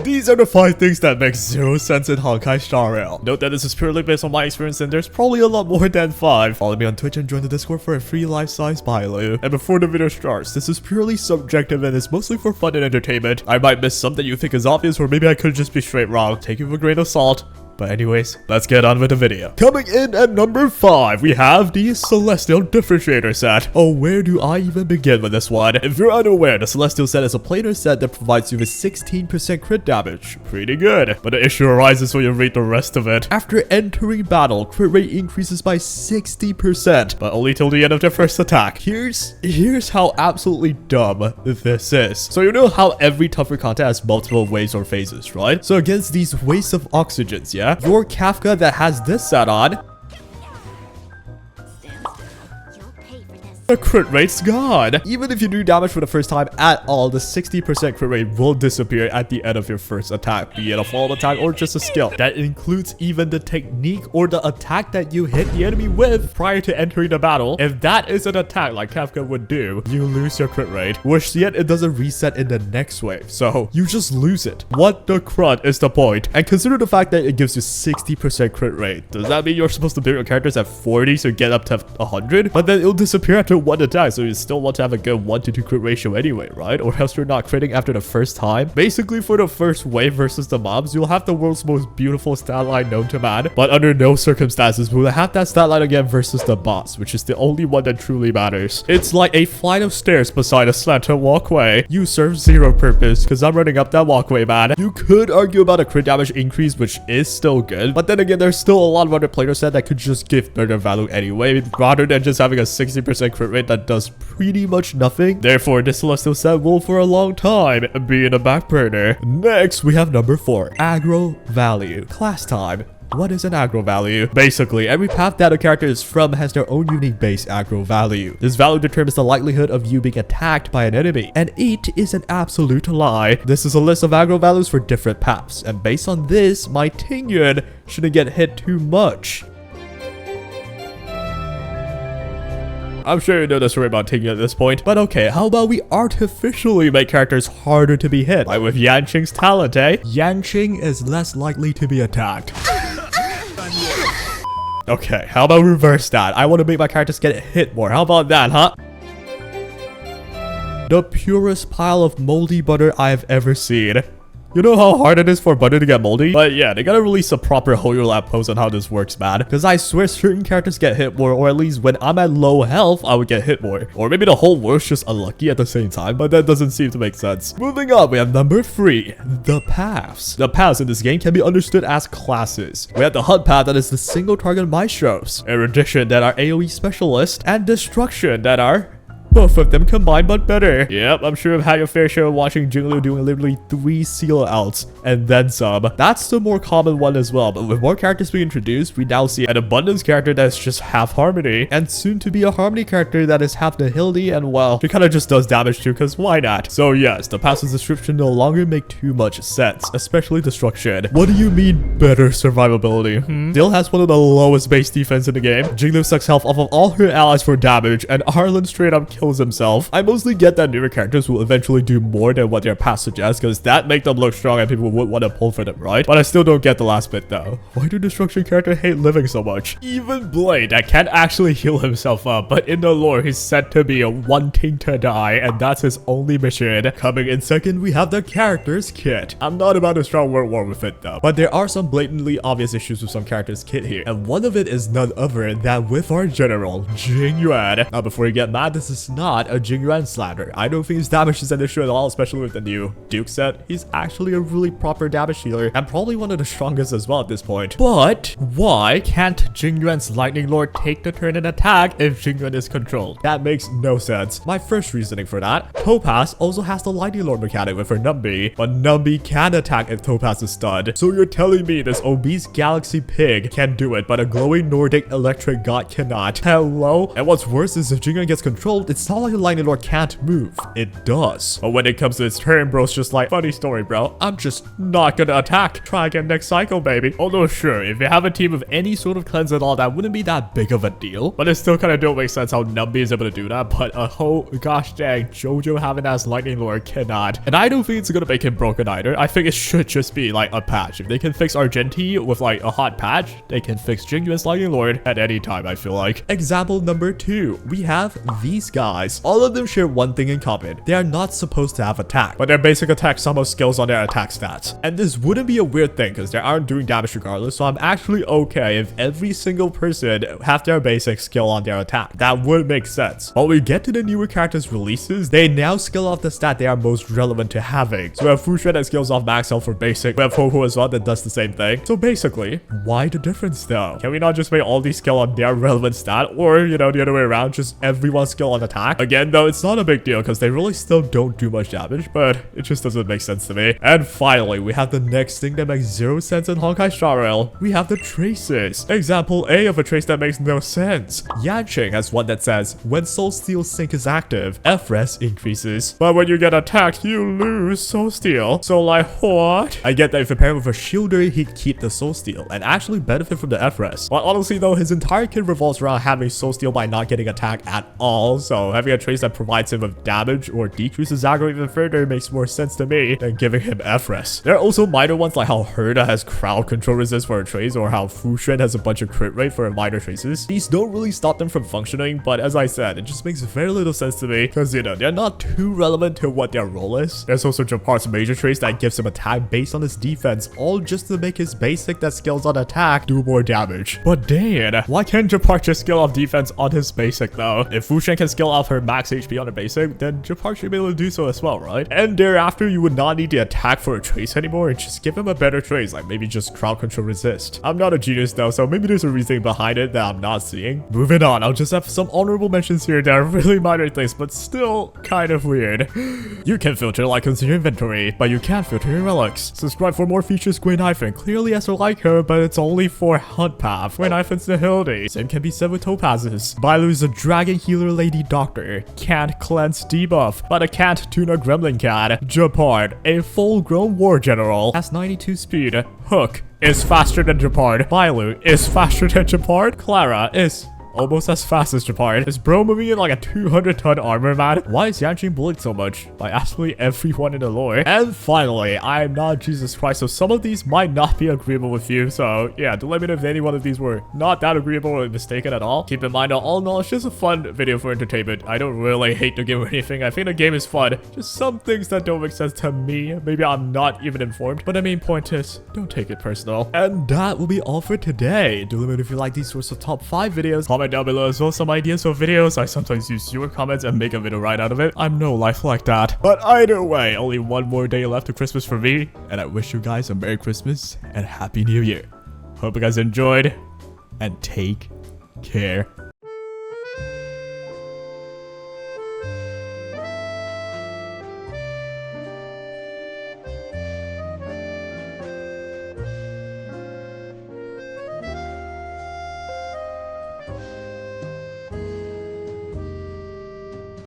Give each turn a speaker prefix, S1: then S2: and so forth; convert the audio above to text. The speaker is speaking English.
S1: These are the 5 things that make zero sense in Honkai Star Rail. Note that this is purely based on my experience and there's probably a lot more than 5. Follow me on Twitch and join the Discord for a free life-size Bailu. And before the video starts, this is purely subjective and is mostly for fun and entertainment. I might miss something you think is obvious, or maybe I could just be straight wrong. Take it with a grain of salt. But anyways, let's get on with the video. Coming in at number 5, we have the Celestial Differentiator set. Oh, where do I even begin with this one? If you're unaware, the Celestial set is a planar set that provides you with 16% crit damage. Pretty good. But the issue arises when you read the rest of it. After entering battle, crit rate increases by 60%, but only till the end of their first attack. Here's how absolutely dumb this is. So you know how every tougher content has multiple waves or phases, right? So against these wastes of oxygens, yeah? Your Kafka that has this set on, the crit rate's gone. Even if you do damage for the first time at all, the 60% crit rate will disappear at the end of your first attack, be it a follow-up attack or just a skill. That includes even the technique or the attack that you hit the enemy with prior to entering the battle. If that is an attack like Kafka would do, you lose your crit rate, which yet it doesn't reset in the next wave, so you just lose it. What the crud is the point? And consider the fact that it gives you 60% crit rate. Does that mean you're supposed to build your characters at 40 to get up to 100? But then it'll disappear after one attack, so you still want to have a good 1 to 2 crit ratio anyway, right? Or else you're not critting after the first time. Basically, for the first wave versus the mobs, you'll have the world's most beautiful stat line known to man, but under no circumstances will I have that stat line again versus the boss, which is the only one that truly matters. It's like a flight of stairs beside a slanted walkway. You serve zero purpose because I'm running up that walkway, man. You could argue about a crit damage increase, which is still good, but then again, there's still a lot of other players that could just give better value anyway, rather than just having a 60% crit rate that does pretty much nothing. Therefore, this Celestial set will for a long time be in a back burner. Next, we have number 4, Aggro Value. Class time. What is an aggro value? Basically, every path that a character is from has their own unique base aggro value. This value determines the likelihood of you being attacked by an enemy, and 8 is an absolute lie. This is a list of aggro values for different paths, and based on this, my Tingyun shouldn't get hit too much. I'm sure you know the story about Tingyun at this point, but okay, how about we artificially make characters harder to be hit? Like with Yanqing's talent, eh? Yanqing is less likely to be attacked. Okay, how about reverse that? I want to make my characters get hit more. How about that, huh? The purest pile of moldy butter I've ever seen. You know how hard it is for butter to get moldy? But yeah, they gotta release a proper hold your lap post on how this works, man. Because I swear certain characters get hit more, or at least when I'm at low health, I would get hit more. Or maybe the whole world's just unlucky at the same time, but that doesn't seem to make sense. Moving on, we have number 3, the paths. The paths in this game can be understood as classes. We have the Hunt path that is the single target maestros, Erudition that are AoE specialists, and Destruction that are both of them combined, but better. Yep, I'm sure I've had your fair share of watching Jinglu doing literally 3 seal outs and then some. That's the more common one as well, but with more characters being introduced, we now see an abundance character that's just half harmony, and soon to be a harmony character that is half nihility, and well, she kind of just does damage too, because why not? So yes, the passive description no longer make too much sense, especially Destruction. What do you mean better survivability? Still has one of the lowest base defense in the game. Jinglu sucks health off of all her allies for damage, and Arlen straight up kills himself. I mostly get that newer characters will eventually do more than what their past suggests, because that make them look strong and people would want to pull for them, right? But I still don't get the last bit though. Why do Destruction characters hate living so much? Even Blade that can't actually heal himself up, but in the lore he's said to be wanting to die, and that's his only mission. Coming in second, we have the character's kit. I'm not about a strong word war with it though, but there are some blatantly obvious issues with some characters' kit here, and one of it is none other than with our general, Jingyuan. Now before you get mad, this is not a Jingyuan slander. I don't think his damage is an issue at all, especially with the new Duke set. He's actually a really proper damage healer, and probably one of the strongest as well at this point. But why can't Jingyuan's Lightning Lord take the turn and attack if Jingyuan is controlled? That makes no sense. My first reasoning for that, Topaz also has the Lightning Lord mechanic with her Numbi, but Numbi can attack if Topaz is stunned. So you're telling me this obese galaxy pig can do it, but a glowing Nordic electric god cannot? Hello? And what's worse is if Jingyuan gets controlled, it's it's not like the Lightning Lord can't move. It does. But when it comes to its turn, bro, it's just like, funny story, bro. I'm just not gonna attack. Try again next cycle, baby. Although, sure, if you have a team of any sort of cleanse and all, that wouldn't be that big of a deal. But it still kind of don't make sense how Numby is able to do that. But a whole gosh dang, Jojo having as Lightning Lord cannot. And I don't think it's gonna make him broken either. I think it should just be like a patch. If they can fix Argenti with like a hot patch, they can fix Jingyu's Lightning Lord at any time, I feel like. Example number 2. We have these guys. All of them share one thing in common. They are not supposed to have attack, but their basic attack somehow scales on their attack stats. And this wouldn't be a weird thing because they aren't doing damage regardless, so I'm actually okay if every single person have their basic skill on their attack. That would make sense. But when we get to the newer characters releases, they now skill off the stat they are most relevant to having. So we have Fusheng that skills off max health for basic. We have Ho-Ho as well that does the same thing. So basically, why the difference though? Can we not just make all these skill on their relevant stat? Or, you know, the other way around, just everyone's skill on attack? Again, though, it's not a big deal because they really still don't do much damage, but it just doesn't make sense to me. And finally, we have the next thing that makes zero sense in Honkai Star Rail. We have the traces. Example A of a trace that makes no sense. Yanqing has one that says, when Soul Steel Sync is active, FRES increases. But when you get attacked, you lose Soul Steel. So like, what? I get that if you pair him with a shielder, he'd keep the Soul Steel and actually benefit from the FRES. But honestly though, his entire kit revolves around having Soul Steel by not getting attacked at all. So having a trace that provides him with damage or decreases aggro even further makes more sense to me than giving him FRES. There are also minor ones like how Herda has crowd control resist for a trace, or how Fusheng has a bunch of crit rate for minor traces. These don't really stop them from functioning, but as I said, it just makes very little sense to me because, you know, they're not too relevant to what their role is. There's also Japart's major trace that gives him attack based on his defense, all just to make his basic that scales on attack do more damage. But dang, why can't Japart just skill off defense on his basic though? If Fusheng can skill off her max HP on her basic, then Japart should be able to do so as well, right? And thereafter, you would not need to attack for a trace anymore and just give him a better trace, like maybe just crowd control resist. I'm not a genius though, so maybe there's a reason behind it that I'm not seeing. Moving on, I'll just have some honorable mentions here that are really minor things, but still kind of weird. You can filter icons in your inventory, but you can't filter your relics. Subscribe for more features Gwen Hyphen. Clearly as a like her, but it's only for Hunt Path. Gwen Hyphen's the Hildy. Same can be said with Topaz's. Bailu's a dragon healer lady doctor. Can't cleanse debuff, but a can't tune a gremlin cat. Japart, a full-grown war general, has 92 speed. Hook is faster than Japart. Bailu is faster than Japart. Clara is almost as fast as Japart. Is bro moving in like a 200-ton armor, man? Why is Yanqing bullied so much by absolutely everyone in the lore? And finally, I'm not Jesus Christ, so some of these might not be agreeable with you. So yeah, do let me know if any one of these were not that agreeable or mistaken at all. Keep in mind that all in all, it's just a fun video for entertainment. I don't really hate the game or anything. I think the game is fun. Just some things that don't make sense to me. Maybe I'm not even informed. But the main point is, don't take it personal. And that will be all for today. Do let me know if you like these sorts of top 5 videos. Comment down below as well some ideas for videos. I sometimes use your comments and make a video right out of it. I'm no life like that. But either way, only one more day left to Christmas for me. And I wish you guys a Merry Christmas and Happy New Year. Hope you guys enjoyed. And take care.